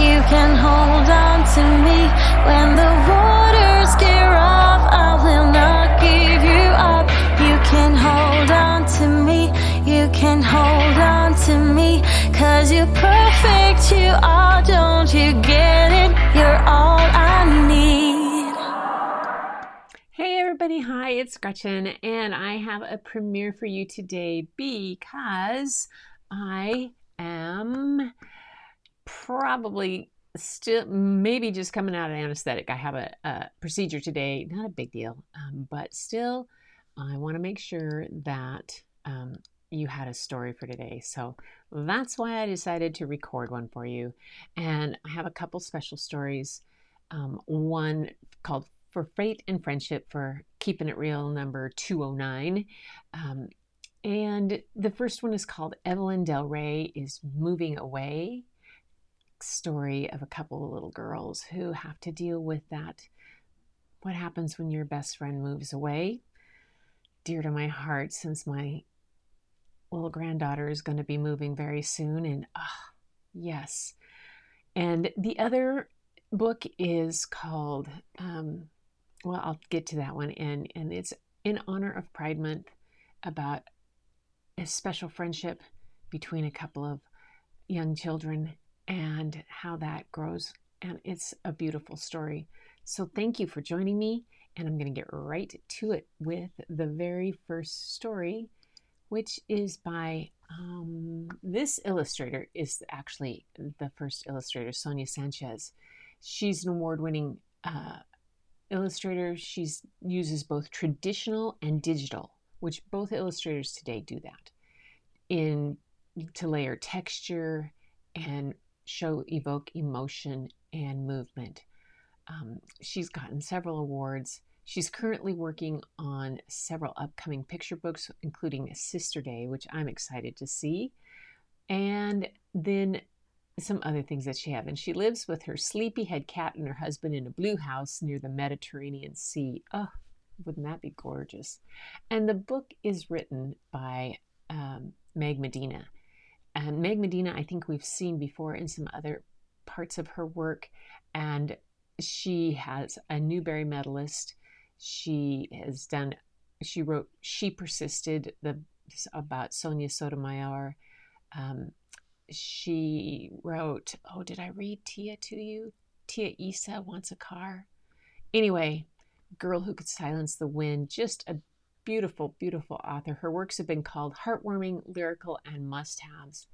You can hold on to me when the waters get rough. I will not give you up. You can hold on to me. You can hold on to me. 'Cause you're perfect, you are, don't you get it? You're all I need. Hey everybody, hi, it's Gretchen, and I have a premiere for you today because I am probably still maybe just coming out of anesthetic. I have a procedure today, not a big deal, but still I want to make sure that you had a story for today. So that's why I decided to record one for you. And I have a couple special stories. One called For Fate and Friendship for Keeping It Real, number 209. And the first one is called Evelyn Del Rey is Moving Away. Story of a couple of little girls who have to deal with that. What happens when your best friend moves away? Dear to my heart, since my little granddaughter is going to be moving very soon. And yes. And the other book is called, well, I'll get to that one. And it's in honor of Pride Month, about a special friendship between a couple of young children and how that grows. And it's a beautiful story. So thank you for joining me. And I'm going to get right to it with the very first story, which is by this illustrator is actually the first illustrator, Sonia Sanchez. She's an award-winning illustrator. She uses both traditional and digital, which both illustrators today do that, to layer texture and evoke emotion and movement. She's gotten several awards. She's currently working on several upcoming picture books, including Sister Day, which I'm excited to see, and then some other things that she has. And she lives with her sleepyhead cat and her husband in a blue house near the Mediterranean Sea. Oh, wouldn't that be gorgeous? And the book is written by Meg Medina. And Meg Medina, I think we've seen before in some other parts of her work. And she has a Newbery medalist. She wrote She Persisted, about Sonia Sotomayor. She wrote, did I read Tia to you? Tia Isa Wants a Car. Anyway, Girl Who Could Silence the Wind, just a beautiful, beautiful author. Her works have been called heartwarming, lyrical, and must-haves.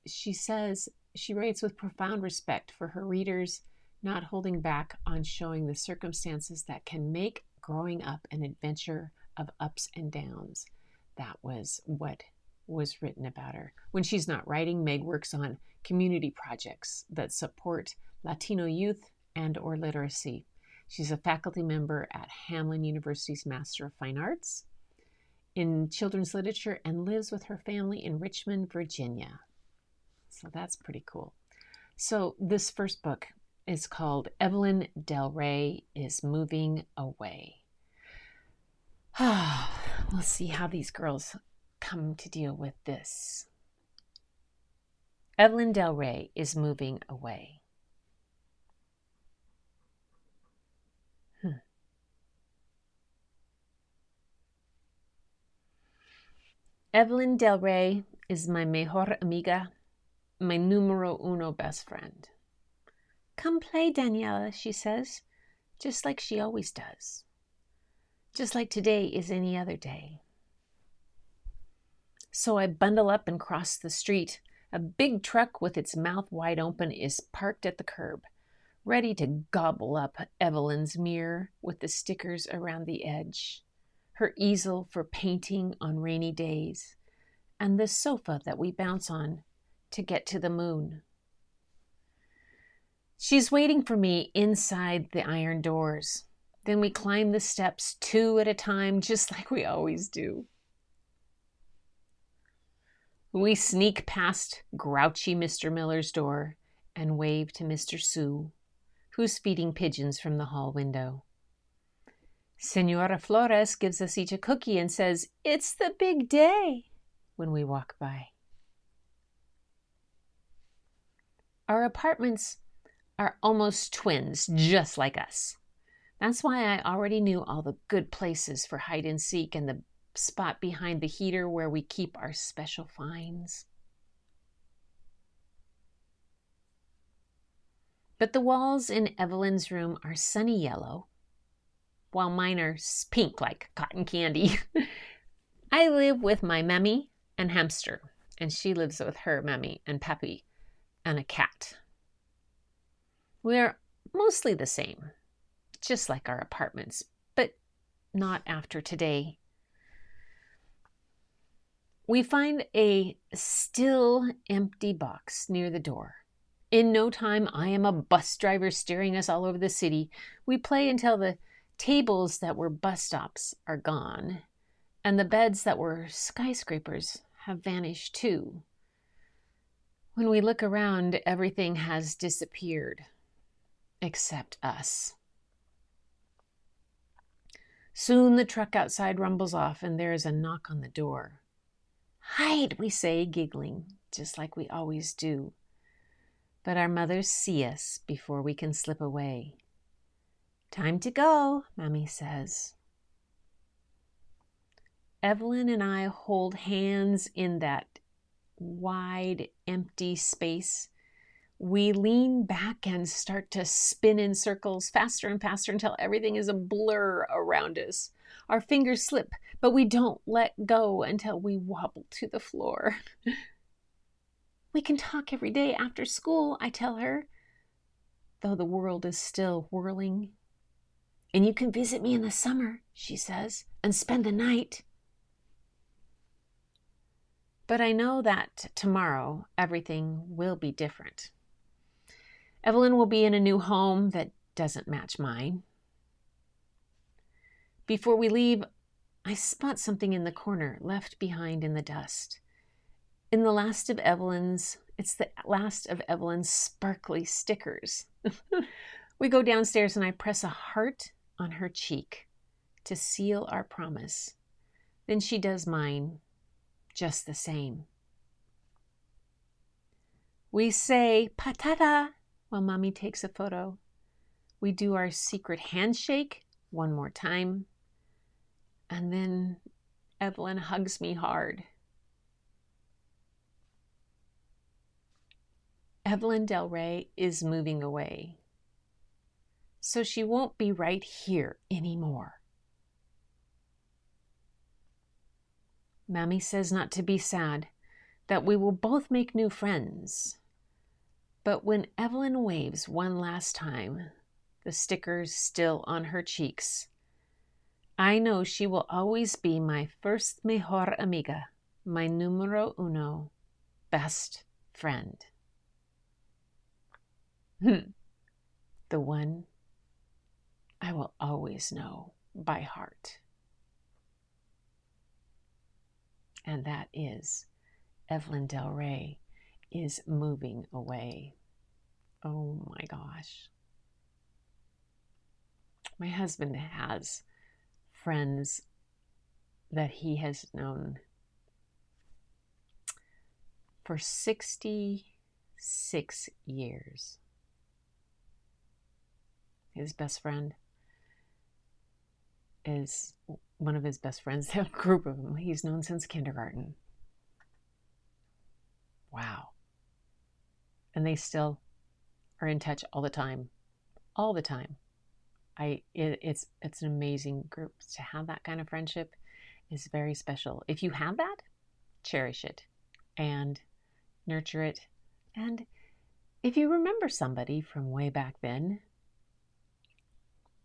She says she writes with profound respect for her readers, not holding back on showing the circumstances that can make growing up an adventure of ups and downs. That was what was written about her. When she's not writing, Meg works on community projects that support Latino youth and or literacy. She's a faculty member at Hamline University's Master of Fine Arts in children's literature and lives with her family in Richmond, Virginia. So that's pretty cool. So this first book is called Evelyn Del Rey is Moving Away. Let's see how these girls come to deal with this. Evelyn Del Rey is moving away. Evelyn Del Rey is my mejor amiga, my numero uno best friend. Come play, Daniela, she says, just like she always does. Just like today is any other day. So I bundle up and cross the street. A big truck with its mouth wide open is parked at the curb, ready to gobble up Evelyn's mirror with the stickers around the edge, her easel for painting on rainy days, and the sofa that we bounce on to get to the moon. She's waiting for me inside the iron doors. Then we climb the steps 2 at a time, just like we always do. We sneak past grouchy Mr. Miller's door and wave to Mr. Sue, who's feeding pigeons from the hall window. Senora Flores gives us each a cookie and says, "It's the big day," when we walk by. Our apartments are almost twins, just like us. That's why I already knew all the good places for hide and seek and the spot behind the heater where we keep our special finds. But the walls in Evelyn's room are sunny yellow, while mine are pink like cotton candy. I live with my mammy and hamster, and she lives with her mammy and pappy and a cat. We're mostly the same, just like our apartments, but not after today. We find a still empty box near the door. In no time, I am a bus driver steering us all over the city. We play until the tables that were bus stops are gone, and the beds that were skyscrapers have vanished too. When we look around, everything has disappeared, except us. Soon the truck outside rumbles off, and there is a knock on the door. Hide, we say, giggling, just like we always do. But our mothers see us before we can slip away. Time to go, Mommy says. Evelyn and I hold hands in that wide, empty space. We lean back and start to spin in circles faster and faster until everything is a blur around us. Our fingers slip, but we don't let go until we wobble to the floor. We can talk every day after school, I tell her, though the world is still whirling. And you can visit me in the summer, she says, and spend the night. But I know that tomorrow everything will be different. Evelyn will be in a new home that doesn't match mine. Before we leave, I spot something in the corner left behind in the dust. It's the last of Evelyn's sparkly stickers. We go downstairs and I press a heart on her cheek to seal our promise. Then she does mine just the same. We say patata while Mommy takes a photo. We do our secret handshake one more time. And then Evelyn hugs me hard. Evelyn Del Rey is moving away, so she won't be right here anymore. Mammy says not to be sad, that we will both make new friends. But when Evelyn waves one last time, the stickers still on her cheeks, I know she will always be my first mejor amiga, my numero uno, best friend. The one I will always know by heart. And that is Evelyn Del Rey is moving away. Oh my gosh. My husband has friends that he has known for 66 years. His best friend is one of his best friends, a group of them he's known since kindergarten. Wow. And they still are in touch all the time. All the time. It's an amazing group. To have that kind of friendship is very special. If you have that, cherish it and nurture it. And if you remember somebody from way back then,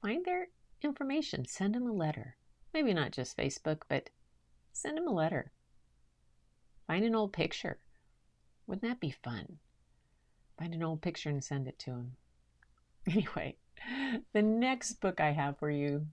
find their information. Send them a letter. Maybe not just Facebook, but send them a letter. Find an old picture. Wouldn't that be fun? Find an old picture and send it to them. Anyway, the next book I have for you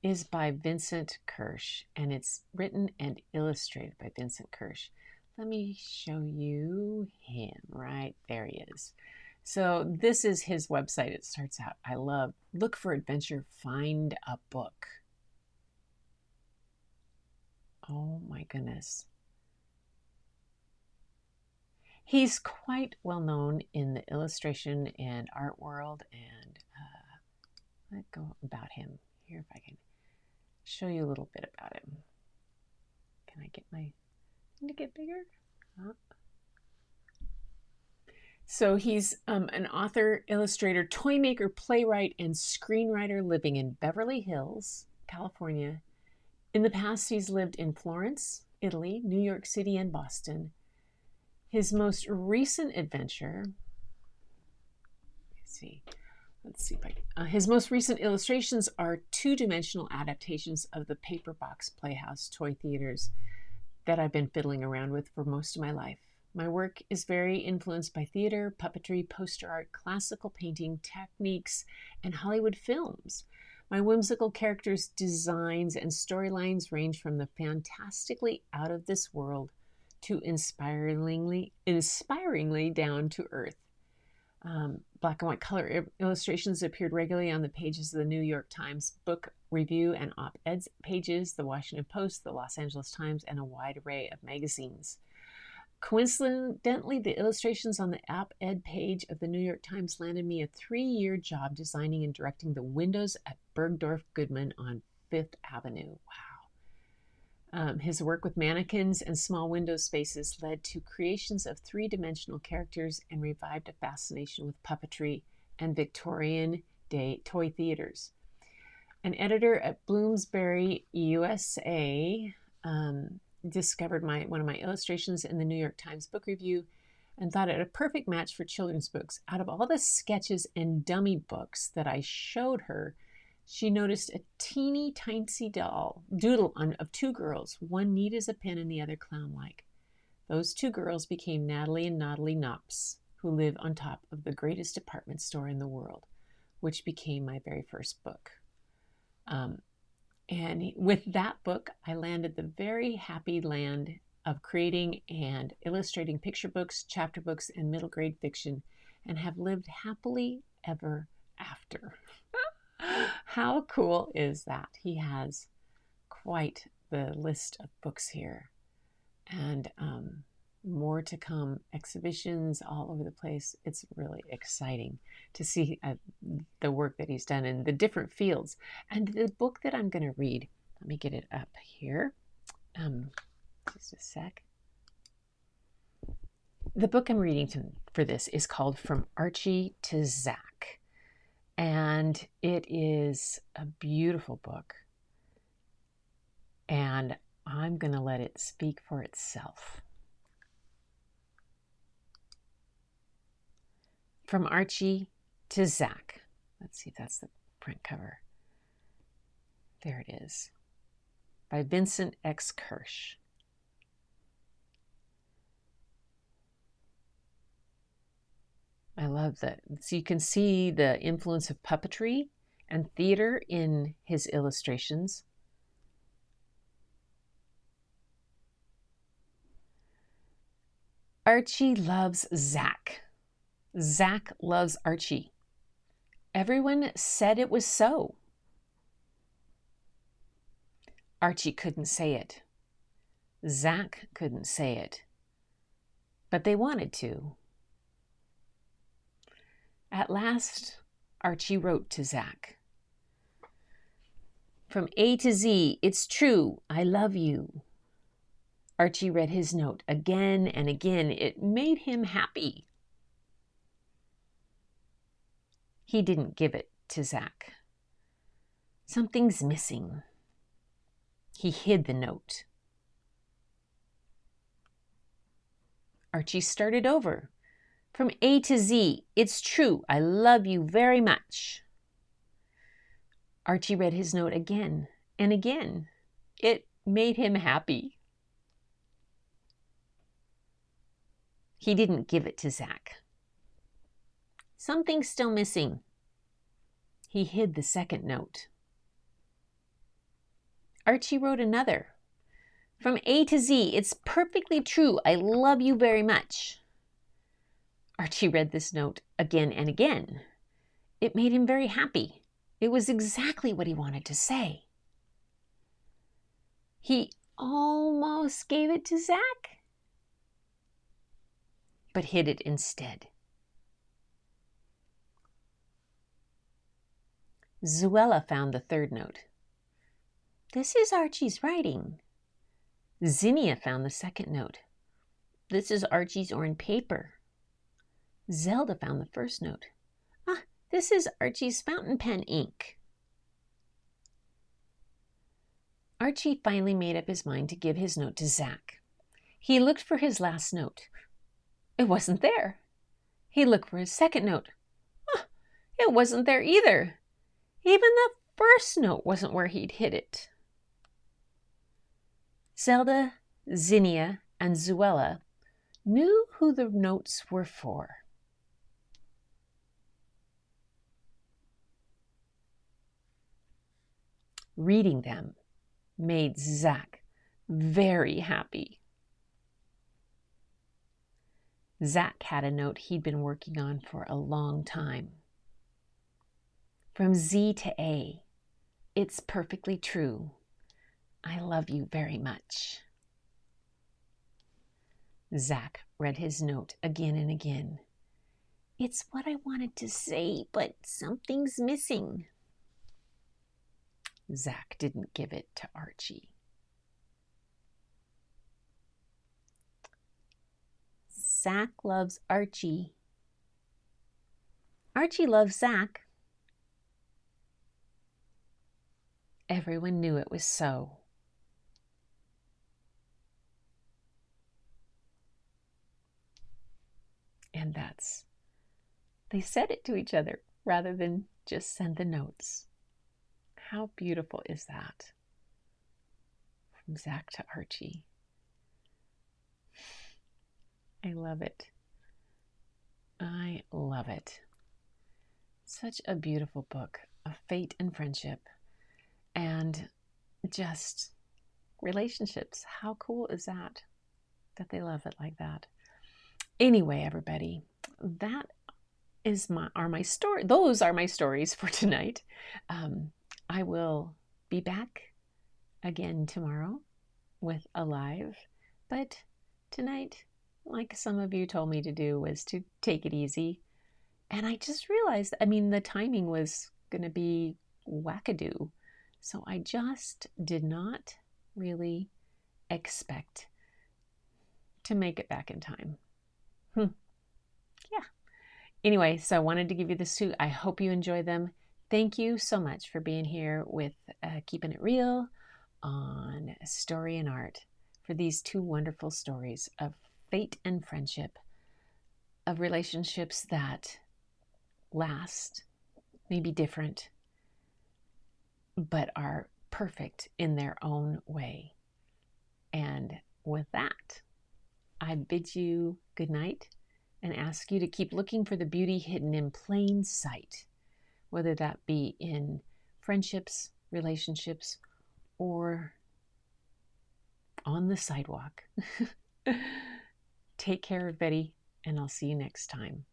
is by Vincent Kirsch, and it's written and illustrated by Vincent Kirsch. Let me show you him. Right there he is. So this is his website. It starts out, I love, look for adventure, find a book. Oh my goodness. He's quite well known in the illustration and art world, and let's go about him here if I can show you a little bit about him. Can I get my thing to get bigger? Oh. So he's an author, illustrator, toy maker, playwright, and screenwriter living in Beverly Hills, California. In the past, he's lived in Florence, Italy, New York City, and Boston. His most recent adventure, let's see if I can, his most recent illustrations are two-dimensional adaptations of the paper box playhouse toy theaters that I've been fiddling around with for most of my life. My work is very influenced by theater, puppetry, poster art, classical painting techniques, and Hollywood films. My whimsical characters' designs and storylines range from the fantastically out of this world to inspiringly down to earth. Black and white color illustrations appeared regularly on the pages of the New York Times book review and op-ed pages, the Washington Post, the Los Angeles Times, and a wide array of magazines. Coincidentally, the illustrations on the op-ed page of the New York Times landed me a 3-year job designing and directing the windows at Bergdorf Goodman on Fifth Avenue. Wow. His work with mannequins and small window spaces led to creations of 3-dimensional characters and revived a fascination with puppetry and Victorian day toy theaters. An editor at Bloomsbury, USA, discovered one of my illustrations in the New York Times book review and thought it a perfect match for children's books. Out of all the sketches and dummy books that I showed her, she noticed a teeny tiny doodle of 2 girls, one neat as a pin and the other clown-like. Those 2 girls became Natalie and Naughty Knops, who live on top of the greatest department store in the world, which became my very first book. And with that book, I landed the very happy land of creating and illustrating picture books, chapter books, and middle grade fiction, and have lived happily ever after. How cool is that? He has quite the list of books here, and more to come, exhibitions all over the place. It's really exciting to see the work that he's done in the different fields. And the book that I'm going to read, let me get it up here. Just a sec. The book I'm reading for this is called From Archie to Zach. And it is a beautiful book. And I'm going to let it speak for itself. From Archie to Zach. Let's see if that's the print cover. There it is. By Vincent X. Kirsch. I love that. So you can see the influence of puppetry and theater in his illustrations. Archie loves Zach. Zach loves Archie. Everyone said it was so. Archie couldn't say it. Zach couldn't say it. But they wanted to. At last, Archie wrote to Zach. From A to Z, it's true, I love you. Archie read his note again and again. It made him happy. He didn't give it to Zach. Something's missing. He hid the note. Archie started over. From A to Z, it's true, I love you very much. Archie read his note again and again. It made him happy. He didn't give it to Zach. Something's still missing. He hid the second note. Archie wrote another. From A to Z, it's perfectly true, I love you very much. Archie read this note again and again. It made him very happy. It was exactly what he wanted to say. He almost gave it to Zach, but hid it instead. Zuela found the third note. This is Archie's writing. Zinnia found the second note. This is Archie's on paper. Zelda found the first note. Ah, this is Archie's fountain pen ink. Archie finally made up his mind to give his note to Zach. He looked for his last note. It wasn't there. He looked for his second note. Ah, it wasn't there either. Even the first note wasn't where he'd hid it. Zelda, Zinnia, and Zuela knew who the notes were for. Reading them made Zach very happy. Zach had a note he'd been working on for a long time. From Z to A, it's perfectly true. I love you very much. Zach read his note again and again. It's what I wanted to say, but something's missing. Zach didn't give it to Archie. Zach loves Archie. Archie loves Zach. Everyone knew it was so. And they said it to each other rather than just send the notes. How beautiful is that? From Zach to Archie. I love it. I love it. Such a beautiful book of fate and friendship and just relationships. How cool is that? That they love it like that. Anyway, everybody, that is my story. Those are my stories for tonight. I will be back again tomorrow with a live, but tonight, like some of you told me to do, was to take it easy. And I just realized, the timing was going to be wackadoo. So I just did not really expect to make it back in time. Yeah. Anyway, so I wanted to give you this too. I hope you enjoy them. Thank you so much for being here with Keeping It Real on Story and Art for these two wonderful stories of fate and friendship, of relationships that last, may be different, but are perfect in their own way. And with that, I bid you good night and ask you to keep looking for the beauty hidden in plain sight, whether that be in friendships, relationships, or on the sidewalk. Take care, everybody, and I'll see you next time.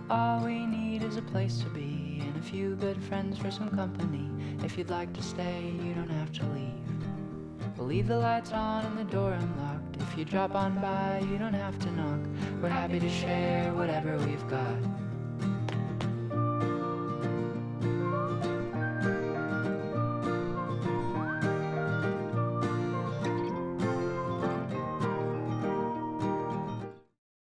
All we need is a place to be and a few good friends for some company. If you'd like to stay, you don't have to leave. We'll leave the lights on and the door unlocked. If you drop on by, you don't have to knock. We're happy to share whatever we've got.